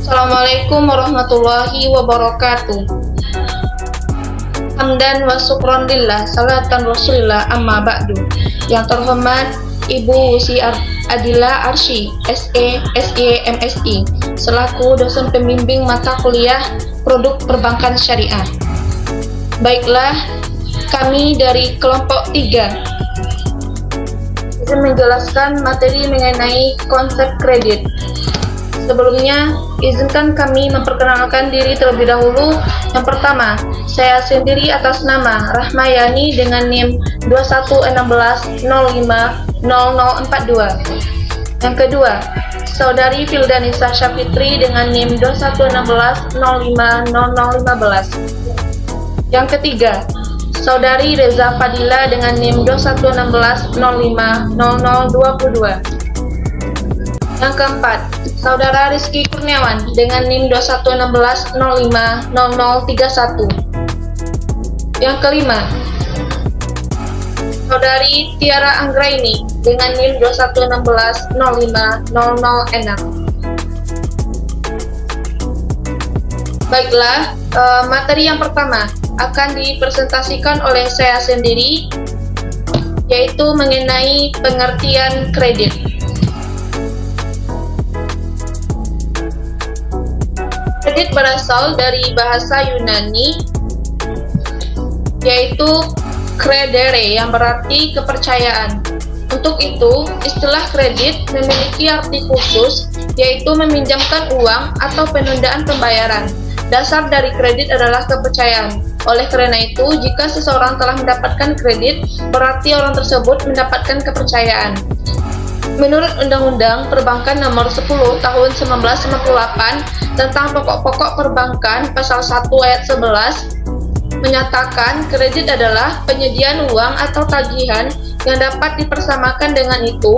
Assalamualaikum warahmatullahi wabarakatuh. Hamdan wa syukran lillah, salatan rasulillah, amma ba'du. Yang terhormat Ibu Wusi Adila Arsy, SE, MSI, selaku dosen pembimbing mata kuliah Produk Perbankan Syariah. Baiklah, kami dari kelompok 3 izin menjelaskan materi mengenai konsep kredit. Sebelumnya, izinkan kami memperkenalkan diri terlebih dahulu. Yang pertama, saya sendiri atas nama Rahmayani dengan NIM 2116050042. Yang kedua, Saudari Fildanisa Syafitri dengan NIM 2116050015. Yang ketiga, Saudari Reza Fadila dengan NIM 2116050022. Yang keempat, Saudara Rizky Kurniawan dengan NIM 2116050031. Yang kelima, Saudari Tiara Anggraini dengan NIM 2116050006. Baiklah, materi yang pertama akan dipresentasikan oleh saya sendiri, yaitu mengenai pengertian kredit. Kredit berasal dari bahasa Yunani, yaitu credere, yang berarti kepercayaan. Untuk itu, istilah kredit memiliki arti khusus, yaitu meminjamkan uang atau penundaan pembayaran. Dasar dari kredit adalah kepercayaan. Oleh karena itu, jika seseorang telah mendapatkan kredit, berarti orang tersebut mendapatkan kepercayaan. Menurut Undang-Undang Perbankan Nomor 10 Tahun 1998 tentang Pokok-pokok Perbankan Pasal 1 Ayat 11 menyatakan kredit adalah penyediaan uang atau tagihan yang dapat dipersamakan dengan itu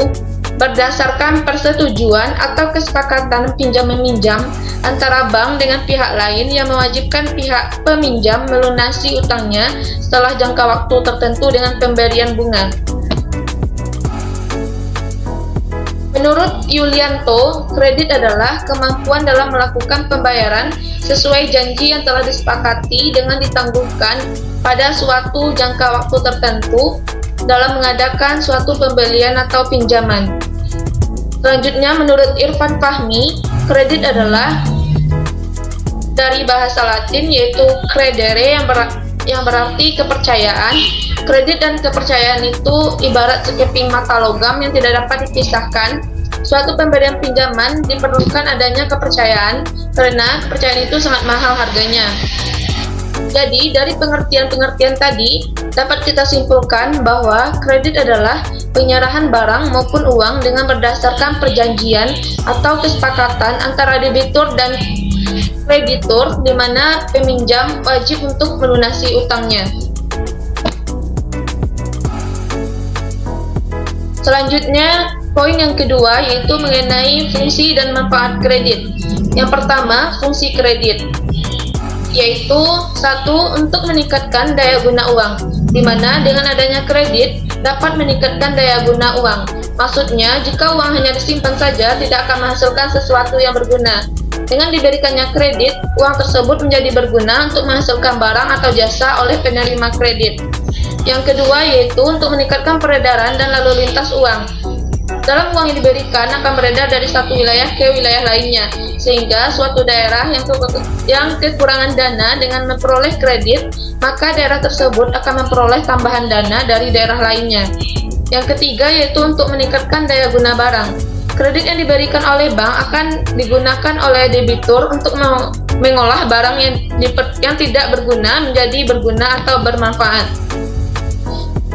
berdasarkan persetujuan atau kesepakatan pinjam-meminjam antara bank dengan pihak lain yang mewajibkan pihak peminjam melunasi utangnya setelah jangka waktu tertentu dengan pemberian bunga. Menurut Yulianto, kredit adalah kemampuan dalam melakukan pembayaran sesuai janji yang telah disepakati dengan ditangguhkan pada suatu jangka waktu tertentu dalam mengadakan suatu pembelian atau pinjaman. Selanjutnya, menurut Irfan Fahmi, kredit adalah dari bahasa Latin yaitu credere yang berarti kepercayaan. Kredit dan kepercayaan itu ibarat sekeping mata logam yang tidak dapat dipisahkan. Suatu pemberian pinjaman diperlukan adanya kepercayaan karena kepercayaan itu sangat mahal harganya. Jadi, dari pengertian-pengertian tadi dapat kita simpulkan bahwa kredit adalah penyerahan barang maupun uang dengan berdasarkan perjanjian atau kesepakatan antara debitur dan kreditur, di mana peminjam wajib untuk melunasi utangnya. Selanjutnya, poin yang kedua yaitu mengenai fungsi dan manfaat kredit. Yang pertama, fungsi kredit, yaitu satu, untuk meningkatkan daya guna uang, di mana dengan adanya kredit dapat meningkatkan daya guna uang. Maksudnya, jika uang hanya disimpan saja tidak akan menghasilkan sesuatu yang berguna. Dengan diberikannya kredit, uang tersebut menjadi berguna untuk menghasilkan barang atau jasa oleh penerima kredit. Yang kedua yaitu untuk meningkatkan peredaran dan lalu lintas uang. Dalam uang yang diberikan akan beredar dari satu wilayah ke wilayah lainnya, sehingga suatu daerah yang kekurangan dana dengan memperoleh kredit, maka daerah tersebut akan memperoleh tambahan dana dari daerah lainnya. Yang ketiga yaitu untuk meningkatkan daya guna barang. Kredit yang diberikan oleh bank akan digunakan oleh debitur untuk mengolah barang yang tidak berguna menjadi berguna atau bermanfaat.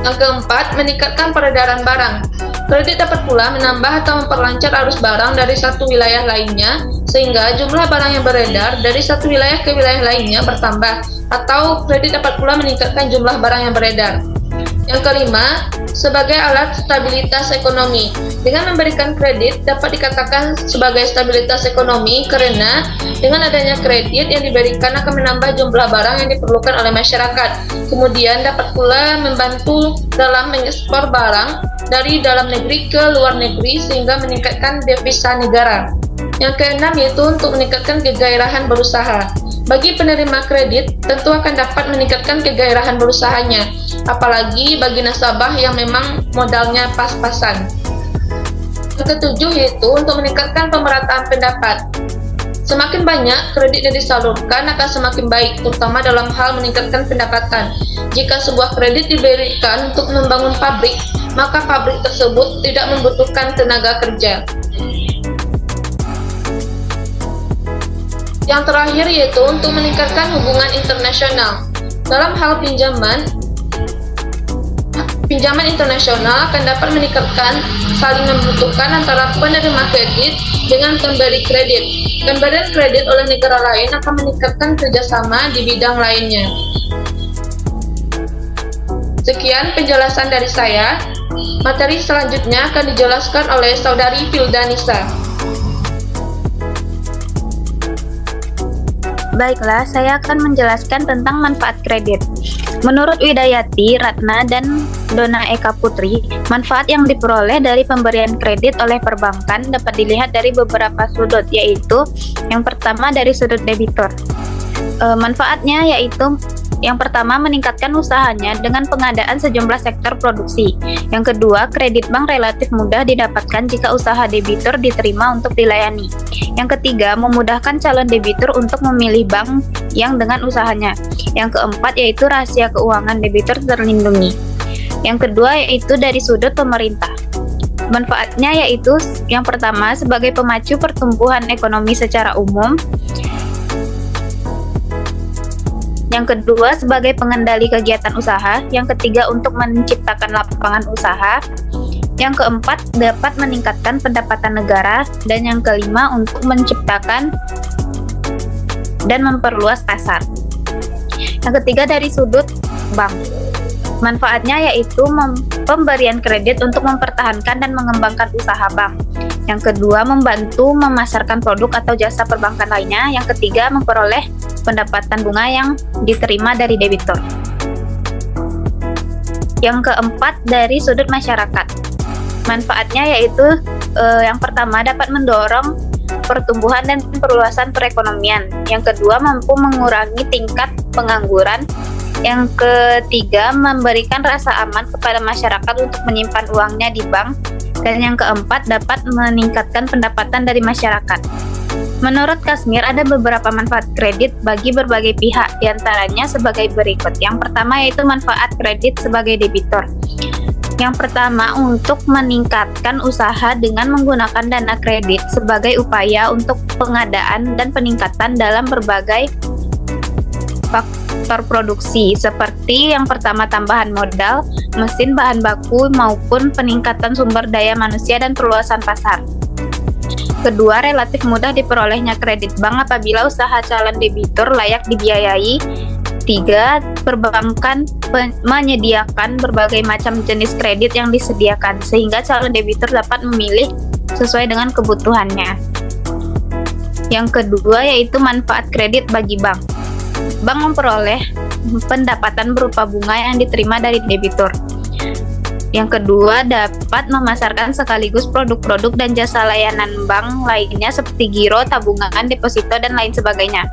Yang keempat, meningkatkan peredaran barang. Kredit dapat pula menambah atau memperlancar arus barang dari satu wilayah lainnya, sehingga jumlah barang yang beredar dari satu wilayah ke wilayah lainnya bertambah, atau kredit dapat pula meningkatkan jumlah barang yang beredar. Yang kelima, sebagai alat stabilitas ekonomi. Dengan memberikan kredit dapat dikatakan sebagai stabilitas ekonomi karena dengan adanya kredit yang diberikan akan menambah jumlah barang yang diperlukan oleh masyarakat. Kemudian dapat pula membantu dalam mengekspor barang dari dalam negeri ke luar negeri sehingga meningkatkan devisa negara. Yang keenam yaitu untuk meningkatkan kegairahan berusaha. Bagi penerima kredit, tentu akan dapat meningkatkan kegairahan berusahanya, apalagi bagi nasabah yang memang modalnya pas-pasan. Yang ketujuh yaitu untuk meningkatkan pemerataan pendapat. Semakin banyak kredit yang disalurkan akan semakin baik, terutama dalam hal meningkatkan pendapatan. Jika sebuah kredit diberikan untuk membangun pabrik, maka pabrik tersebut tidak membutuhkan tenaga kerja. Yang terakhir yaitu untuk meningkatkan hubungan internasional. Dalam hal pinjaman internasional akan dapat meningkatkan saling membutuhkan antara penerima kredit dengan pemberi kredit. Pemberian kredit oleh negara lain akan meningkatkan kerjasama di bidang lainnya. Sekian penjelasan dari saya. Materi selanjutnya akan dijelaskan oleh Saudari Filda Nisa. Baiklah, saya akan menjelaskan tentang manfaat kredit. Menurut Widayati, Ratna, dan Dona Eka Putri, manfaat yang diperoleh dari pemberian kredit oleh perbankan dapat dilihat dari beberapa sudut, yaitu yang pertama dari sudut debitur. Manfaatnya yaitu yang pertama, meningkatkan usahanya dengan pengadaan sejumlah sektor produksi. Yang kedua, kredit bank relatif mudah didapatkan jika usaha debitur diterima untuk dilayani. Yang ketiga, memudahkan calon debitur untuk memilih bank yang dengan usahanya. Yang keempat, yaitu rahasia keuangan debitur terlindungi. Yang kedua, yaitu dari sudut pemerintah. Manfaatnya yaitu yang pertama, sebagai pemacu pertumbuhan ekonomi secara umum. Yang kedua, sebagai pengendali kegiatan usaha. Yang ketiga, untuk menciptakan lapangan usaha. Yang keempat, dapat meningkatkan pendapatan negara. Dan yang kelima, untuk menciptakan dan memperluas pasar. Yang ketiga, dari sudut bank. Manfaatnya yaitu pemberian kredit untuk mempertahankan dan mengembangkan usaha bank. Yang kedua, membantu memasarkan produk atau jasa perbankan lainnya. Yang ketiga, memperoleh pendapatan bunga yang diterima dari debitur. Yang keempat, dari sudut masyarakat. Manfaatnya yaitu yang pertama, dapat mendorong pertumbuhan dan perluasan perekonomian. Yang kedua, mampu mengurangi tingkat pengangguran. Yang ketiga, memberikan rasa aman kepada masyarakat untuk menyimpan uangnya di bank. Dan yang keempat, dapat meningkatkan pendapatan dari masyarakat. Menurut Kasmir, ada beberapa manfaat kredit bagi berbagai pihak, diantaranya sebagai berikut. Yang pertama yaitu manfaat kredit sebagai debitur. Yang pertama, untuk meningkatkan usaha dengan menggunakan dana kredit sebagai upaya untuk pengadaan dan peningkatan dalam berbagai faktor produksi, seperti yang pertama tambahan modal, mesin, bahan baku, maupun peningkatan sumber daya manusia dan perluasan pasar. Kedua, relatif mudah diperolehnya kredit bank apabila usaha calon debitur layak dibiayai. Tiga, perbankan menyediakan berbagai macam jenis kredit yang disediakan, sehingga calon debitur dapat memilih sesuai dengan kebutuhannya. Yang kedua, yaitu manfaat kredit bagi bank. Bank memperoleh pendapatan berupa bunga yang diterima dari debitur. Yang kedua, dapat memasarkan sekaligus produk-produk dan jasa layanan bank lainnya seperti giro, tabungan, deposito, dan lain sebagainya.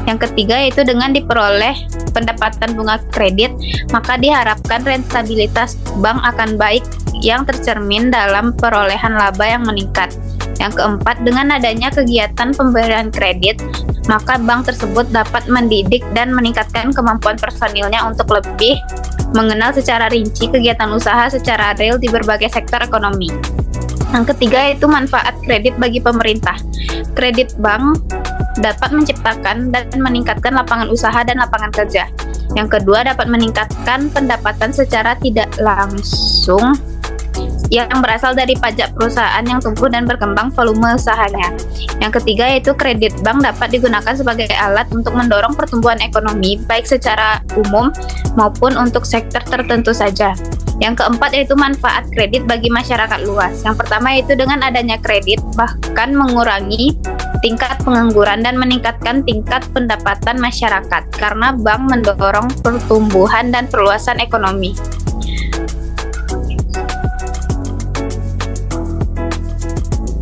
Yang ketiga, yaitu dengan diperoleh pendapatan bunga kredit, maka diharapkan rentabilitas bank akan baik yang tercermin dalam perolehan laba yang meningkat. Yang keempat, dengan adanya kegiatan pemberian kredit, maka bank tersebut dapat mendidik dan meningkatkan kemampuan personilnya untuk lebih mengenal secara rinci kegiatan usaha secara real di berbagai sektor ekonomi. Yang ketiga, yaitu manfaat kredit bagi pemerintah. Kredit bank dapat menciptakan dan meningkatkan lapangan usaha dan lapangan kerja. Yang kedua, dapat meningkatkan pendapatan secara tidak langsung yang berasal dari pajak perusahaan yang tumbuh dan berkembang volume usahanya. Yang ketiga, yaitu kredit bank dapat digunakan sebagai alat untuk mendorong pertumbuhan ekonomi, baik secara umum maupun untuk sektor tertentu saja. Yang keempat, yaitu manfaat kredit bagi masyarakat luas. Yang pertama, yaitu dengan adanya kredit bahkan mengurangi tingkat pengangguran dan meningkatkan tingkat pendapatan masyarakat karena bank mendorong pertumbuhan dan perluasan ekonomi.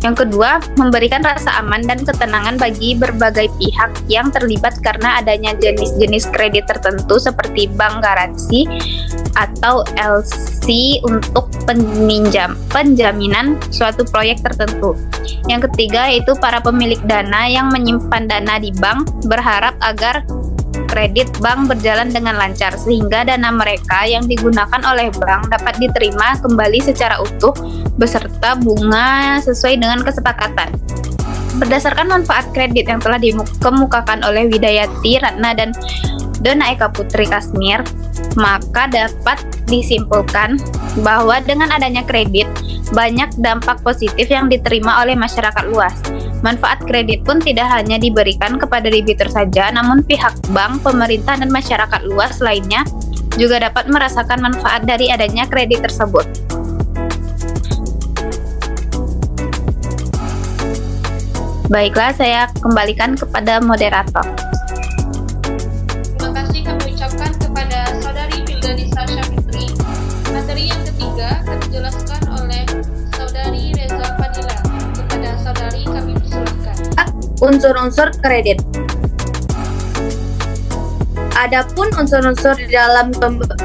Yang kedua, memberikan rasa aman dan ketenangan bagi berbagai pihak yang terlibat karena adanya jenis-jenis kredit tertentu seperti bank garansi atau LC untuk penjaminan suatu proyek tertentu. Yang ketiga, yaitu para pemilik dana yang menyimpan dana di bank berharap agar kredit bank berjalan dengan lancar sehingga dana mereka yang digunakan oleh bank dapat diterima kembali secara utuh beserta bunga sesuai dengan kesepakatan. Berdasarkan manfaat kredit yang telah dikemukakan oleh Widayati Ratna dan Dona Eka Putri Kasmir, maka dapat disimpulkan bahwa dengan adanya kredit, banyak dampak positif yang diterima oleh masyarakat luas. Manfaat kredit pun tidak hanya diberikan kepada debitur saja, namun pihak bank, pemerintah, dan masyarakat luas lainnya juga dapat merasakan manfaat dari adanya kredit tersebut. Baiklah, saya kembalikan kepada moderator. Terima kasih kami ucapkan kepada Saudari Vildanisa Syafitri. Materi yang ketiga akan dijelaskan oleh Saudari Reza Fadila. Kepada Saudari kami persilahkan. Unsur-unsur kredit. Adapun unsur-unsur di dalam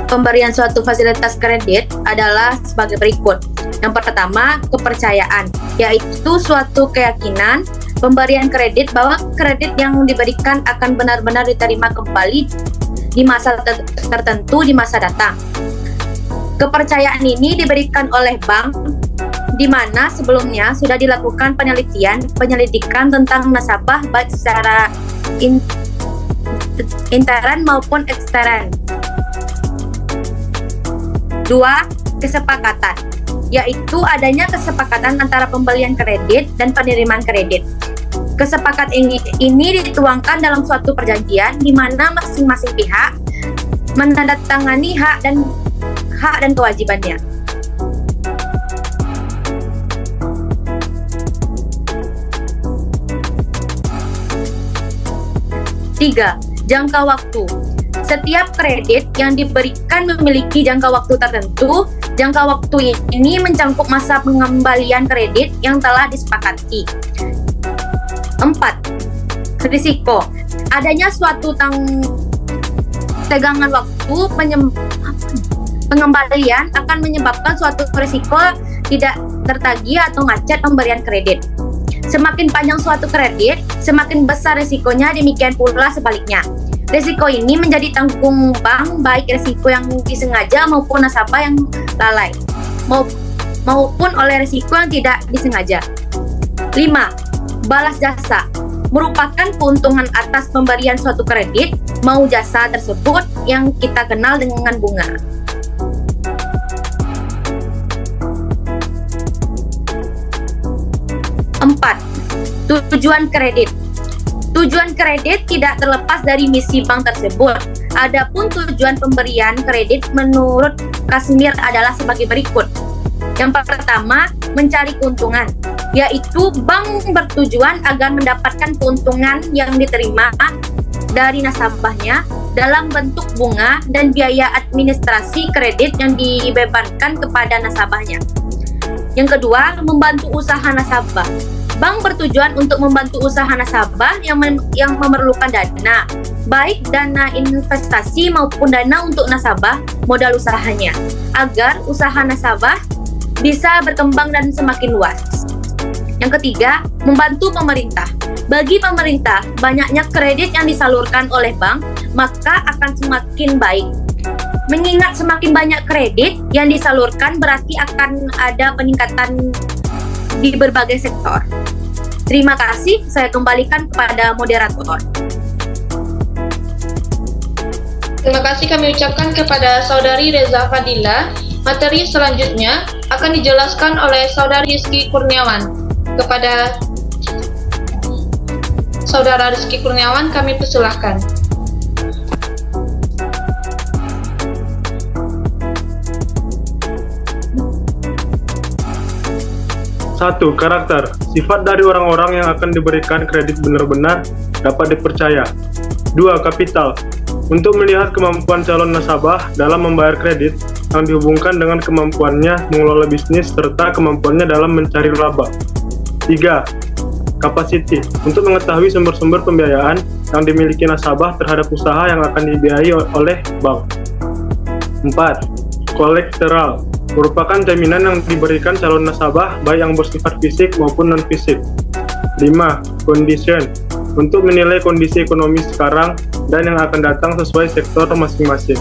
pemberian suatu fasilitas kredit adalah sebagai berikut. Yang pertama, kepercayaan, yaitu suatu keyakinan pemberian kredit bahwa kredit yang diberikan akan benar-benar diterima kembali di masa tertentu di masa datang. Kepercayaan ini diberikan oleh bank di mana sebelumnya sudah dilakukan penyelidikan tentang nasabah baik secara intern maupun ekstern. 2. Kesepakatan, yaitu adanya kesepakatan antara pembelian kredit dan penerimaan kredit. Kesepakatan ini dituangkan dalam suatu perjanjian di mana masing-masing pihak menandatangani hak dan kewajibannya. 3. Jangka waktu. Setiap kredit yang diberikan memiliki jangka waktu tertentu. Jangka waktu ini mencakup masa pengembalian kredit yang telah disepakati. 4. Risiko. Adanya suatu tegangan waktu pengembalian akan menyebabkan suatu risiko tidak tertagih atau macet pemberian kredit. Semakin panjang suatu kredit, semakin besar risikonya, demikian pula sebaliknya. Risiko ini menjadi tanggung bank, baik risiko yang disengaja maupun nasabah yang lalai, maupun oleh risiko yang tidak disengaja. 5. Balas jasa merupakan keuntungan atas pemberian suatu kredit mau jasa tersebut yang kita kenal dengan bunga. 4. Tujuan kredit. Tujuan kredit tidak terlepas dari misi bank tersebut. Adapun tujuan pemberian kredit menurut Kasmir adalah sebagai berikut. Yang pertama, mencari keuntungan, yaitu bank bertujuan agar mendapatkan keuntungan yang diterima dari nasabahnya dalam bentuk bunga dan biaya administrasi kredit yang dibebankan kepada nasabahnya. Yang kedua, membantu usaha nasabah. Bank bertujuan untuk membantu usaha nasabah yang memerlukan dana, baik dana investasi maupun dana untuk nasabah modal usahanya, agar usaha nasabah bisa berkembang dan semakin luas. Yang ketiga, membantu pemerintah. Bagi pemerintah, banyaknya kredit yang disalurkan oleh bank, maka akan semakin baik. Mengingat semakin banyak kredit yang disalurkan berarti akan ada peningkatan di berbagai sektor. Terima kasih, saya kembalikan kepada moderator. Terima kasih kami ucapkan kepada Saudari Reza Fadila. Materi selanjutnya akan dijelaskan oleh Saudari Rizky Kurniawan. Kepada Saudara Rizky Kurniawan kami persilahkan. 1. Karakter. Sifat dari orang-orang yang akan diberikan kredit benar-benar dapat dipercaya. 2. Kapital. Untuk melihat kemampuan calon nasabah dalam membayar kredit yang dihubungkan dengan kemampuannya mengelola bisnis serta kemampuannya dalam mencari laba. 3. Capacity, untuk mengetahui sumber-sumber pembiayaan yang dimiliki nasabah terhadap usaha yang akan dibiayai oleh bank. 4. Collateral, merupakan jaminan yang diberikan calon nasabah baik yang bersifat fisik maupun non-fisik. 5. Condition, untuk menilai kondisi ekonomi sekarang dan yang akan datang sesuai sektor masing-masing.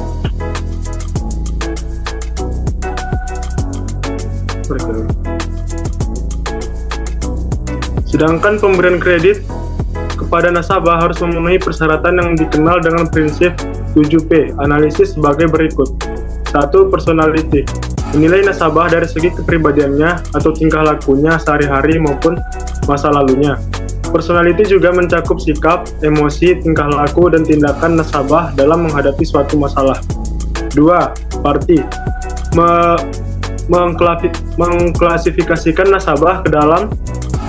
Sedangkan pemberian kredit kepada nasabah harus memenuhi persyaratan yang dikenal dengan prinsip 7P, analisis sebagai berikut. 1. Personality, menilai nasabah dari segi kepribadiannya atau tingkah lakunya sehari-hari maupun masa lalunya. Personality juga mencakup sikap, emosi, tingkah laku, dan tindakan nasabah dalam menghadapi suatu masalah. 2. Party, mengklasifikasikan nasabah ke dalam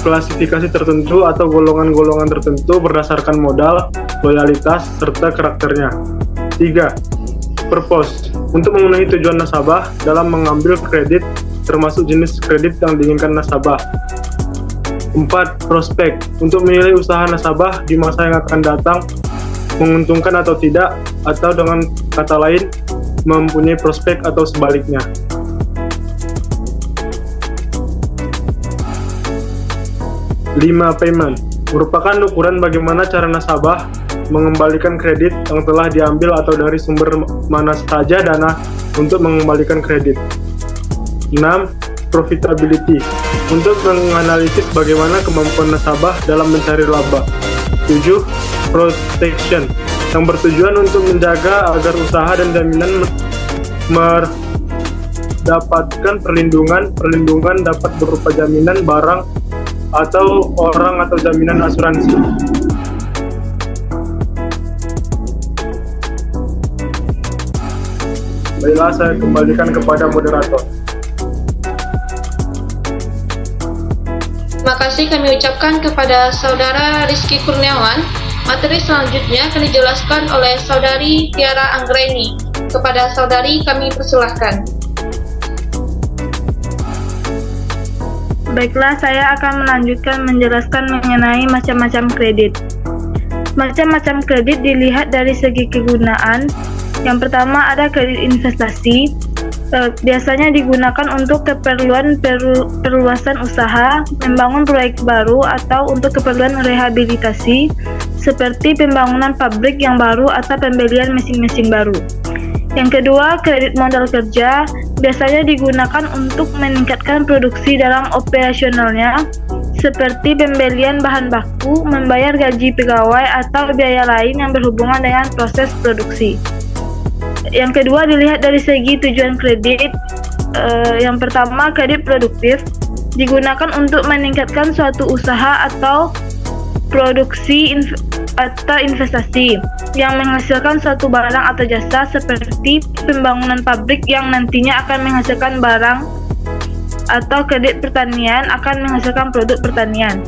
klasifikasi tertentu atau golongan-golongan tertentu berdasarkan modal, loyalitas, serta karakternya. 3. Purpose, untuk memenuhi tujuan nasabah dalam mengambil kredit, termasuk jenis kredit yang diinginkan nasabah. 4. Prospek, untuk menilai usaha nasabah di masa yang akan datang menguntungkan atau tidak, atau dengan kata lain, mempunyai prospek atau sebaliknya. 5. Payment, merupakan ukuran bagaimana cara nasabah mengembalikan kredit yang telah diambil atau dari sumber mana saja dana untuk mengembalikan kredit. 6. Profitability, untuk menganalisis bagaimana kemampuan nasabah dalam mencari laba. 7. Protection, yang bertujuan untuk menjaga agar usaha dan jaminan mendapatkan perlindungan dapat berupa jaminan barang atau orang atau jaminan asuransi. Baiklah, saya kembalikan kepada moderator. Terima kasih kami ucapkan kepada Saudara Rizky Kurniawan. Materi selanjutnya akan dijelaskan oleh Saudari Tiara Anggreni. Kepada Saudari kami persilahkan. Baiklah, saya akan melanjutkan menjelaskan mengenai macam-macam kredit. Macam-macam kredit dilihat dari segi kegunaan. Yang pertama ada kredit investasi. Biasanya digunakan untuk keperluan perluasan usaha, membangun proyek baru, atau untuk keperluan rehabilitasi, seperti pembangunan pabrik yang baru atau pembelian mesin-mesin baru. Yang kedua, kredit modal kerja biasanya digunakan untuk meningkatkan produksi dalam operasionalnya, seperti pembelian bahan baku, membayar gaji pegawai, atau biaya lain yang berhubungan dengan proses produksi. Yang kedua, dilihat dari segi tujuan kredit. Yang pertama, kredit produktif digunakan untuk meningkatkan suatu usaha atau produksi atau investasi yang menghasilkan suatu barang atau jasa, seperti pembangunan pabrik yang nantinya akan menghasilkan barang, atau kredit pertanian akan menghasilkan produk pertanian.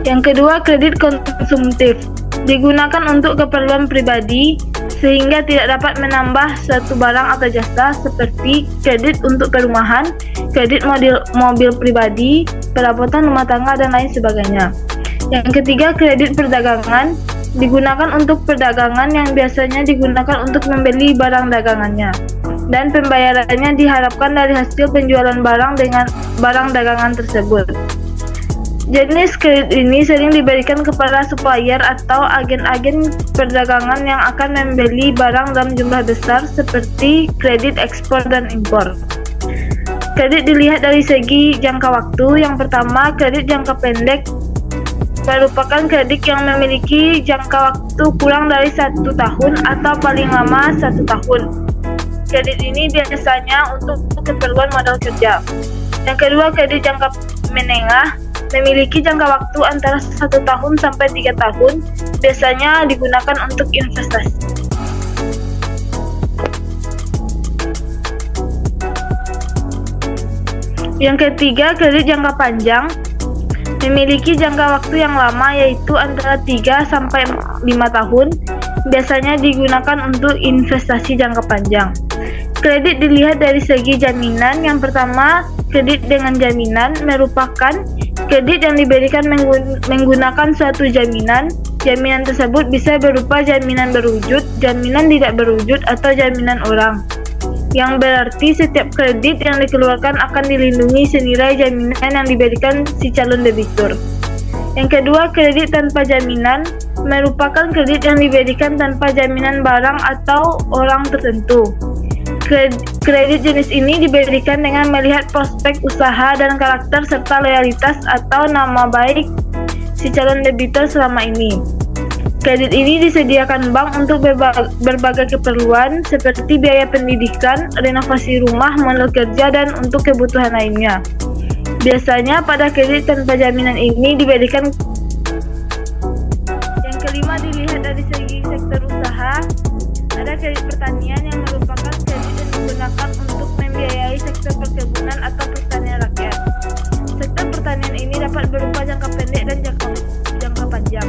Yang kedua, kredit konsumtif digunakan untuk keperluan pribadi sehingga tidak dapat menambah suatu barang atau jasa, seperti kredit untuk perumahan, kredit mobil pribadi, perabotan rumah tangga, dan lain sebagainya. Yang ketiga, kredit perdagangan digunakan untuk perdagangan yang biasanya digunakan untuk membeli barang dagangannya, dan pembayarannya diharapkan dari hasil penjualan barang dengan barang dagangan tersebut. Jenis kredit ini sering diberikan kepada supplier atau agen-agen perdagangan yang akan membeli barang dalam jumlah besar, seperti kredit ekspor dan impor. Kredit dilihat dari segi jangka waktu. Yang pertama, kredit jangka pendek merupakan kredit yang memiliki jangka waktu kurang dari 1 tahun atau paling lama 1 tahun. Kredit ini biasanya untuk keperluan modal kerja. Yang kedua, kredit jangka menengah memiliki jangka waktu antara 1 tahun sampai 3 tahun, biasanya digunakan untuk investasi. Yang ketiga, kredit jangka panjang memiliki jangka waktu yang lama, yaitu antara 3 sampai 5 tahun, biasanya digunakan untuk investasi jangka panjang. Kredit dilihat dari segi jaminan. Yang pertama, kredit dengan jaminan merupakan kredit yang diberikan menggunakan suatu jaminan. Jaminan tersebut bisa berupa jaminan berwujud, jaminan tidak berwujud, atau jaminan orang. Yang berarti setiap kredit yang dikeluarkan akan dilindungi senilai jaminan yang diberikan si calon debitur. Yang kedua, kredit tanpa jaminan merupakan kredit yang diberikan tanpa jaminan barang atau orang tertentu. Kredit jenis ini diberikan dengan melihat prospek usaha dan karakter serta loyalitas atau nama baik si calon debitur selama ini. Kredit ini disediakan bank untuk berbagai keperluan seperti biaya pendidikan, renovasi rumah, modal kerja, dan untuk kebutuhan lainnya. Biasanya pada kredit tanpa jaminan ini diberikan. Yang kelima, dilihat dari segi sektor usaha. Ada kredit pertanian yang merupakan kredit yang digunakan untuk membiayai sektor perkebunan atau pertanian rakyat. Sektor pertanian ini dapat berupa jangka pendek dan jangka panjang.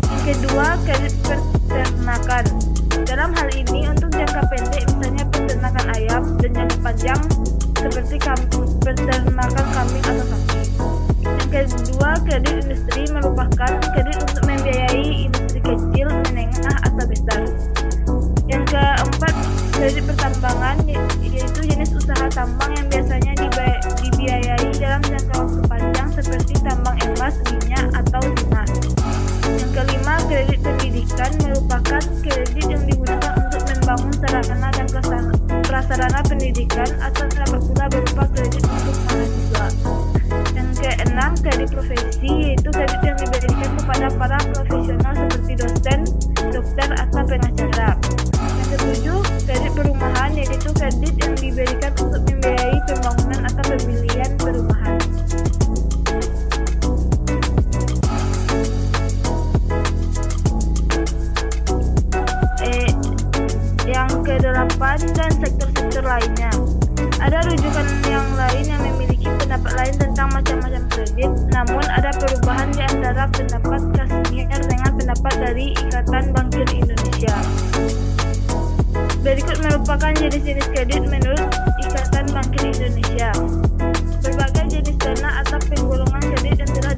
Yang kedua, kredit peternakan. Dalam hal ini untuk jangka pendek misalnya peternakan ayam, dan jangka panjang seperti peternakan kambing atau sapi. Yang kedua, kredit industri merupakan kredit untuk membiayai industri kecil, menengah, atau besar. Yang keempat, kredit pertambangan, yaitu jenis usaha tambang yang biasanya dibiayai dalam jangka waktu panjang seperti tambang emas, minyak, atau timah. Yang kelima, kredit pendidikan merupakan kredit yang digunakan untuk membangun sarana dan prasarana pendidikan atau dapat pula berupa kredit untuk mahasiswa. Yang keenam, kredit profesi, yaitu kredit yang diberikan kepada para profesional seperti dosen, dokter, atau pengacara. Yang ketujuh, kredit perumahan, yaitu kredit yang diberikan untuk membiayai pembangunan atau pembelian perumahan. Yang kedelapan, dan sektor-sektor lainnya. Ada rujukan yang lain yang memiliki pendapat lain tentang macam-macam kredit, namun ada perubahan di antara pendapat Kazimir dengan pendapat dari Ikatan Bankir Indonesia. Berikut merupakan jenis-jenis kredit menurut Ikatan Bankir Indonesia. Berbagai jenis dana atau penggolongan kredit yang telah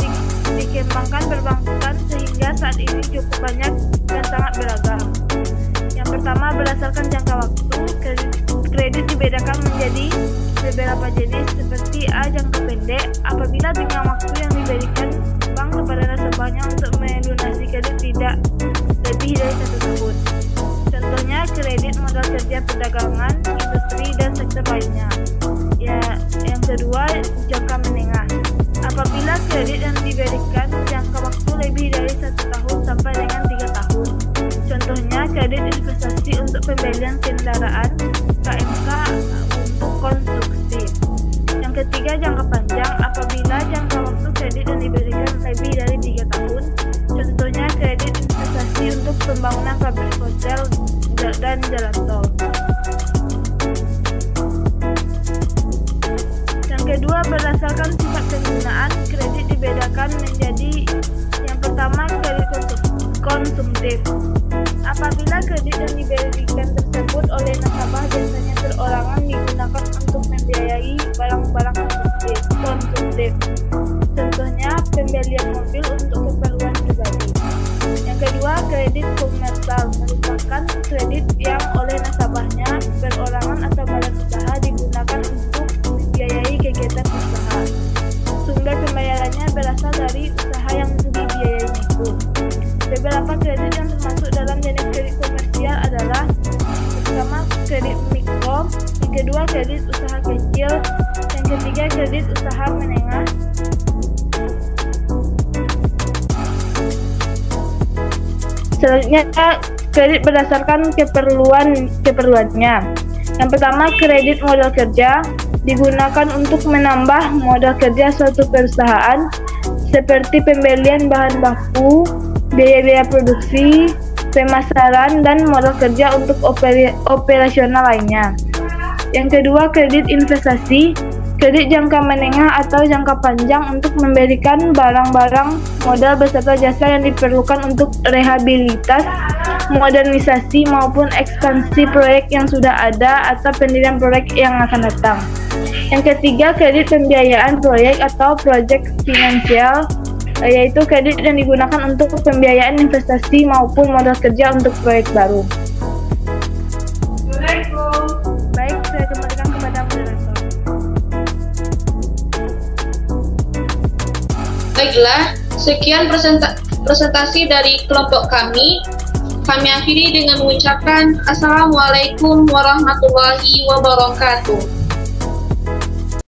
dikembangkan perbankan sehingga saat ini cukup banyak dan sangat beragam. Yang pertama, berdasarkan jangka waktu, kredit dibedakan menjadi beberapa jenis seperti A. Jangka pendek, apabila tenggang waktu yang diberikan bank kepada nasabahnya untuk melunasi kredit tidak lebih dari 1 tahun. Contohnya kredit modal kerja perdagangan, industri, dan sektor lainnya. Yang kedua, jangka menengah. Apabila kredit yang diberikan jangka waktu lebih dari 1 tahun sampai dengan 3 tahun. Contohnya kredit investasi untuk pembelian kendaraan, KMK untuk konstruksi. Yang ketiga, jangka panjang. Apabila jangka waktu kredit yang diberikan lebih dari 3 tahun. Contohnya kredit investasi untuk pembangunan pabrik hotel dan jalan tol. Yang kedua, berdasarkan sifat penggunaan, kredit dibedakan menjadi yang pertama, kredit konsumtif. Apabila kredit yang diberikan tersebut oleh nasabah biasanya perorangan digunakan untuk membiayai barang-barang konsumtif. Contohnya pembelian mobil untuk keperluan pribadi. Yang kedua, kredit komersial merupakan kredit yang oleh nasabahnya, perorangan, atau badan usaha digunakan untuk membiayai kegiatan usaha. Sumber pembayarannya berasal dari usaha yang dibiayainya itu. Beberapa kredit yang termasuk dalam jenis kredit komersial adalah: pertama, kredit mikro, yang kedua, kredit usaha kecil, yang ketiga, kredit usaha menengah. Selanjutnya, kredit berdasarkan keperluannya. Yang pertama, kredit modal kerja digunakan untuk menambah modal kerja suatu perusahaan seperti pembelian bahan baku, biaya-biaya produksi, pemasaran, dan modal kerja untuk operasional lainnya. Yang kedua, kredit investasi, kredit jangka menengah atau jangka panjang untuk memberikan barang-barang modal beserta jasa yang diperlukan untuk rehabilitas modernisasi maupun ekspansi proyek yang sudah ada atau pendirian proyek yang akan datang. Yang ketiga, kredit pembiayaan proyek atau project finansial, yaitu kredit yang digunakan untuk pembiayaan investasi maupun modal kerja untuk proyek baru. Baik, saya kembalikan kepada moderator. Baiklah, sekian presentasi dari kelompok kami. Kami akhiri dengan mengucapkan Assalamualaikum warahmatullahi wabarakatuh.